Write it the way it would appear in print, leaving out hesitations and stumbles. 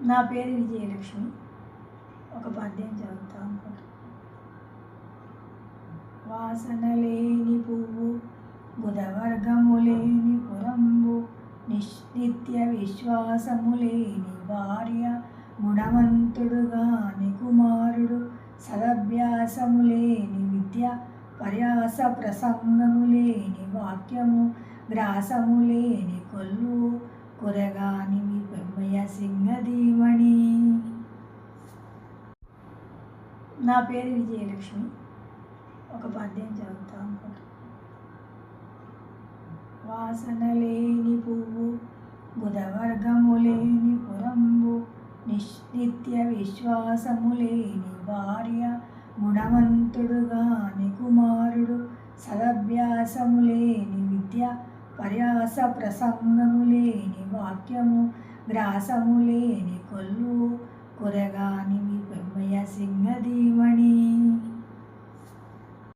నా పేరు విజయలక్ష్మి. ఒక పద్యం చదువుతా అనుకుంటా. వాసన లేని పువ్వు, బుధవర్గము లేని పురంబు, నిత్య విశ్వాసము లేని భార్య, గుణవంతుడు గాని కుమారుడు, సదభ్యాసము లేని విద్య, పర్యాస ప్రసంగము లేని వాక్యము, గ్రాసము లేని కొల్లు, కొరగాని మీ పెమ్మయ్య సింగధీమణి. నా పేరు విజయలక్ష్మి. ఒక పద్యం చదువుతా అనుకుంటా. వాసన లేని పువ్వు, బుధవర్గము లేని పురంబు, నిత్య విశ్వాసము లేని భార్య, గుణవంతుడు గాని కుమారుడు, సదభ్యాసము లేని విద్య, పర్యాస ప్రసంగము లేని వాక్యము, గ్రాసము లేని కొల్లు, కొరగాని మీ పెమ్మయ్య సింగధీమణి.